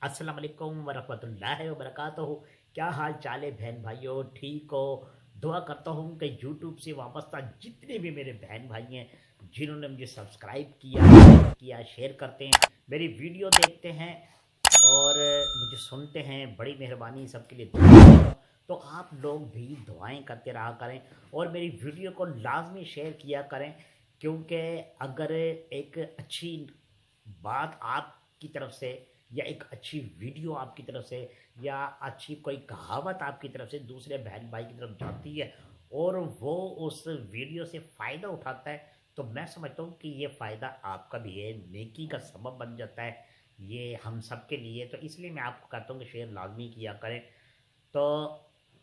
अस्सलाम वालेकुम वरहमतुल्लाहि वबरकातुहू। क्या हाल चाल है बहन भाइयों, ठीक हो? दुआ करता हूँ कि यूट्यूब से वाबस्ता जितने भी मेरे बहन भाई हैं जिन्होंने मुझे सब्सक्राइब किया, लाइक किया, शेयर करते हैं, मेरी वीडियो देखते हैं और मुझे सुनते हैं, बड़ी मेहरबानी, सबके लिए दुआ करता हूँ। तो आप लोग भी दुआएं करते रहा करें और मेरी वीडियो को लाजमी शेयर किया करें, क्योंकि अगर एक अच्छी बात आपकी तरफ से या एक अच्छी वीडियो आपकी तरफ से या अच्छी कोई कहावत आपकी तरफ से दूसरे बहन भाई की तरफ जाती है और वो उस वीडियो से फ़ायदा उठाता है, तो मैं समझता हूँ कि ये फ़ायदा आपका भी है, नेकी का सबब बन जाता है ये हम सब के लिए। तो इसलिए मैं आपको कहता हूँ कि शेयर लाजमी किया करें। तो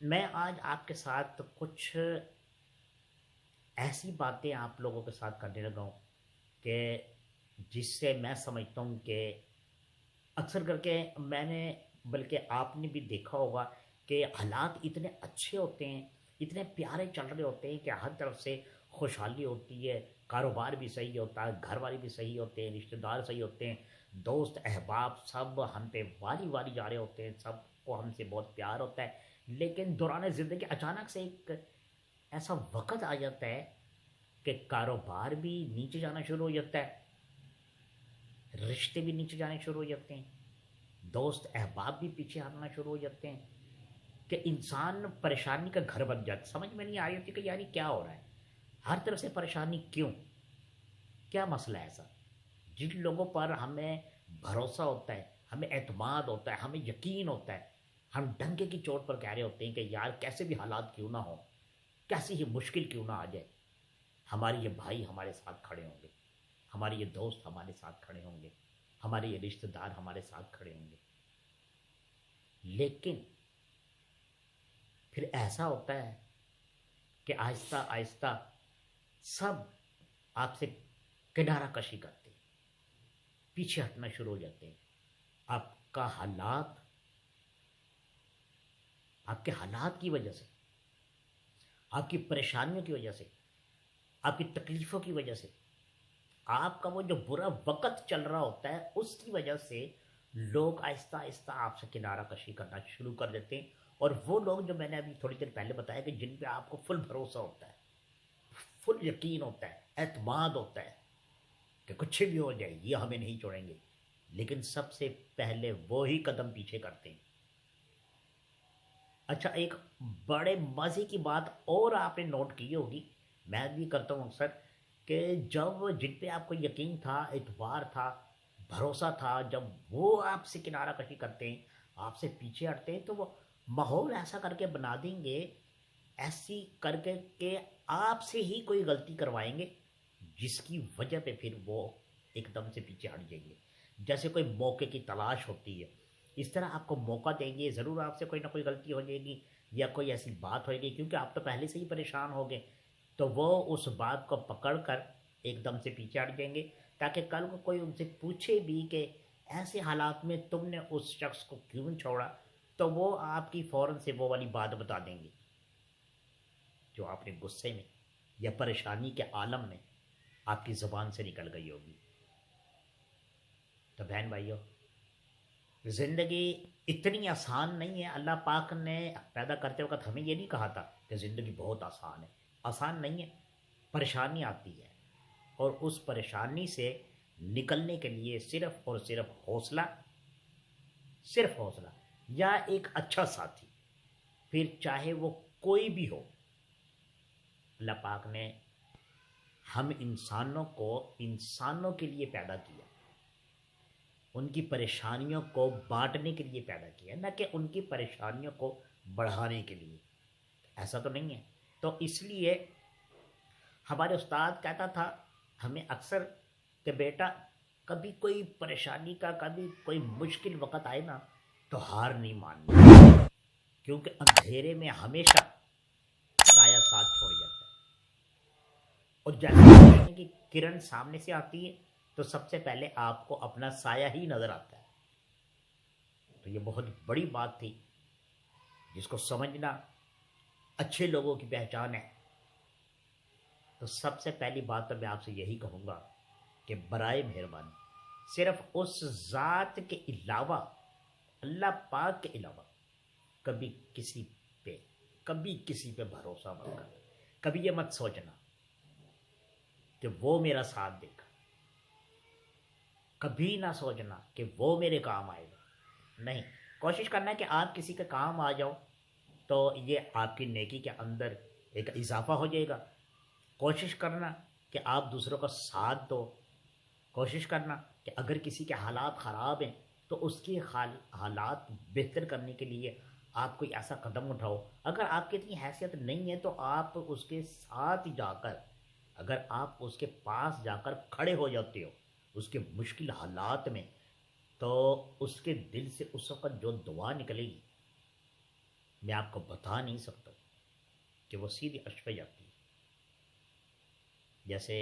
मैं आज आपके साथ कुछ ऐसी बातें आप लोगों के साथ करने लगा हूँ कि जिससे मैं समझता हूँ कि अक्सर करके मैंने, बल्कि आपने भी देखा होगा कि हालात इतने अच्छे होते हैं, इतने प्यारे चल रहे होते हैं कि हर तरफ से खुशहाली होती है, कारोबार भी सही होता है, घर वाले भी सही होते हैं, रिश्तेदार सही होते हैं, दोस्त अहबाब सब हम पे वारी वारी जा रहे होते हैं, सबको हमसे बहुत प्यार होता है। लेकिन दौरान ज़िंदगी अचानक से एक ऐसा वक्त आ जाता है कि कारोबार भी नीचे जाना शुरू हो जाता है, रिश्ते भी नीचे जाने शुरू हो जाते हैं, दोस्त अहबाब भी पीछे हटना शुरू हो जाते हैं, कि इंसान परेशानी का घर बन जाता। समझ में नहीं आ रही होती कि यार ये क्या हो रहा है, हर तरफ से परेशानी क्यों, क्या मसला है ऐसा। जिन लोगों पर हमें भरोसा होता है, हमें एतमाद होता है, हमें यकीन होता है, हम डंके की चोट पर कह रहे होते हैं कि यार कैसे भी हालात क्यों ना हो, कैसी ही मुश्किल क्यों ना आ जाए, हमारे ये भाई हमारे साथ खड़े होंगे, हमारे ये दोस्त हमारे साथ खड़े होंगे, हमारे ये रिश्तेदार हमारे साथ खड़े होंगे। लेकिन फिर ऐसा होता है कि आहिस्ता आहिस्ता सब आपसे किनारा कशी करते हैं, पीछे हटना शुरू हो जाते हैं। आपका हालात, आपके हालात की वजह से, आपकी परेशानियों की वजह से, आपकी तकलीफ़ों की वजह से, आपका वो जो बुरा वक़्त चल रहा होता है उसकी वजह से लोग आहिस्ता आहिस्ता आपसे किनारा कशी करना शुरू कर देते हैं। और वो लोग जो मैंने अभी थोड़ी देर पहले बताया कि जिन पे आपको फुल भरोसा होता है, फुल यकीन होता है, एतमाद होता है कि कुछ भी हो जाए ये हमें नहीं छोड़ेंगे, लेकिन सबसे पहले वो ही कदम पीछे करते हैं। अच्छा, एक बड़े मज़े की बात और आपने नोट की होगी, मैं भी करता हूँ अक्सर, कि जब जिन पे आपको यकीन था, एतबार था, भरोसा था, जब वो आपसे किनारा कशी करते हैं, आपसे पीछे हटते हैं, तो वो माहौल ऐसा करके बना देंगे, ऐसी करके कि आपसे ही कोई गलती करवाएंगे जिसकी वजह पे फिर वो एकदम से पीछे हट जाएंगे। जैसे कोई मौके की तलाश होती है, इस तरह आपको मौका देंगे, ज़रूर आपसे कोई ना कोई गलती हो जाएगी या कोई ऐसी बात होगी, क्योंकि आप तो पहले से ही परेशान हो गए, तो वो उस बात को पकड़ कर एकदम से पीछे हट जाएंगे, ताकि कल को कोई उनसे पूछे भी कि ऐसे हालात में तुमने उस शख्स को क्यों छोड़ा, तो वो आपकी फ़ौरन से वो वाली बात बता देंगे जो आपने गुस्से में या परेशानी के आलम में आपकी ज़ुबान से निकल गई होगी। तो बहन भाइयों, ज़िंदगी इतनी आसान नहीं है। अल्लाह पाक ने पैदा करते वक्त हमें ये नहीं कहा था कि ज़िंदगी बहुत आसान है। आसान नहीं है, परेशानी आती है, और उस परेशानी से निकलने के लिए सिर्फ़ और सिर्फ हौसला, सिर्फ हौसला या एक अच्छा साथी, फिर चाहे वो कोई भी हो। अल्लाह पाक ने हम इंसानों को इंसानों के लिए पैदा किया, उनकी परेशानियों को बांटने के लिए पैदा किया, ना कि उनकी परेशानियों को बढ़ाने के लिए। ऐसा तो नहीं है। तो इसलिए हमारे उस्ताद कहता था हमें अक्सर कि बेटा, कभी कोई परेशानी का, कभी कोई मुश्किल वक़्त आए ना, तो हार नहीं माननी, क्योंकि अंधेरे में हमेशा साया साथ छोड़ जाता है, और जैसे रोशनी की किरण सामने से आती है तो सबसे पहले आपको अपना साया ही नज़र आता है। तो ये बहुत बड़ी बात थी जिसको समझना अच्छे लोगों की पहचान है। तो सबसे पहली बात तो मैं आपसे यही कहूँगा कि बराए मेहरबानी सिर्फ उस ज़ात के अलावा اللہ پاک کے علاوہ کبھی پہ کسی پہ بھروسہ مت کرنا. کبھی یہ مت سوچنا کہ وہ میرا ساتھ دے گا. کبھی نہ سوچنا کہ وہ میرے کام آئے گا. نہیں، کوشش کرنا ہے کہ آپ کسی کے کام آ جاؤ تو یہ آپ کی نیکی کے اندر ایک اضافہ ہو جائے گا. کوشش کرنا کہ آپ دوسروں کا ساتھ دو. کوشش کرنا کہ اگر کسی کے حالات خراب ہیں تو اس کی حالات بہتر کرنے کے لیے آپ کوئی ایسا قدم اٹھاؤ. اگر آپ کی اتنی حیثیت نہیں ہے تو آپ اس کے ساتھ جا کر، اگر آپ اس کے پاس جا کر کھڑے ہو جاتے ہو اس کے مشکل حالات میں، تو اس کے دل سے اس وقت جو دعا نکلے گی میں آپ کو بتا نہیں سکتا کہ وہ سیدھی عرش پہ جاتی ہے. جیسے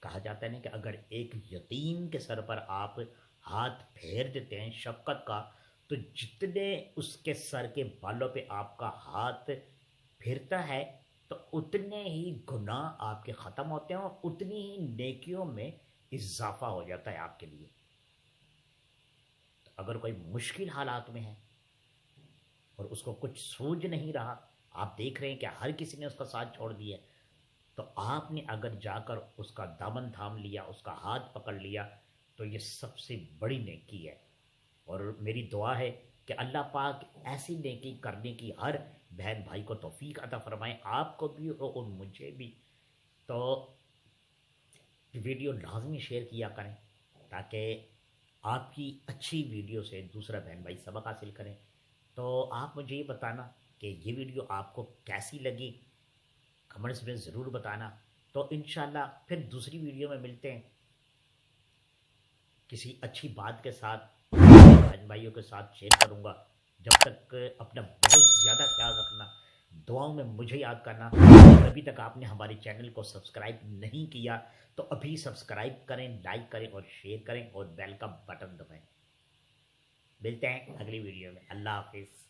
کہا جاتا ہے نا کہ اگر ایک یتیم کے سر پر آپ ہاتھ پھیر دیتے ہیں شفقت کا، تو جتنے اس کے سر کے بالوں پہ آپ کا ہاتھ پھرتا ہے تو اتنے ہی گناہ آپ کے ختم ہوتے ہیں اور اتنی ہی نیکیوں میں اضافہ ہو جاتا ہے آپ کے لیے. تو اگر کوئی مشکل حالات میں ہے اور اس کو کچھ سوجھ نہیں رہا، آپ دیکھ رہے ہیں کہ ہر کسی نے اس کا ساتھ چھوڑ دیا، تو آپ نے اگر جا کر اس کا دامن تھام لیا، اس کا ہاتھ پکڑ لیا، تو یہ سب سے بڑی نیکی ہے. اور میری دعا ہے کہ اللہ پاک ایسی نیکی کرنے کی ہر بہن بھائی کو توفیق عطا فرمائے، آپ کو بھی اور مجھے بھی. تو ویڈیو لازمی شیئر کیا کریں تاکہ آپ کی اچھی ویڈیو سے دوسرا بہن بھائی سبق حاصل کریں. تو آپ مجھے یہ بتانا کہ یہ ویڈیو آپ کو کیسی لگی، کمنٹس میں ضرور بتانا. تو انشاءاللہ پھر دوسری ویڈیو میں ملتے ہیں کسی اچھی بات کے ساتھ، بہن بھائیوں کے ساتھ شیئر کروں گا. جب تک اپنا بہت زیادہ خیال رکھنا، دعاؤں میں مجھے یاد کرنا. اگر ابھی تک آپ نے ہمارے چینل کو سبسکرائب نہیں کیا تو ابھی سبسکرائب کریں، لائک کریں اور شیئر کریں اور بیل کا بٹن دبائیں. ملتے ہیں اگلی ویڈیو میں. اللہ حافظ.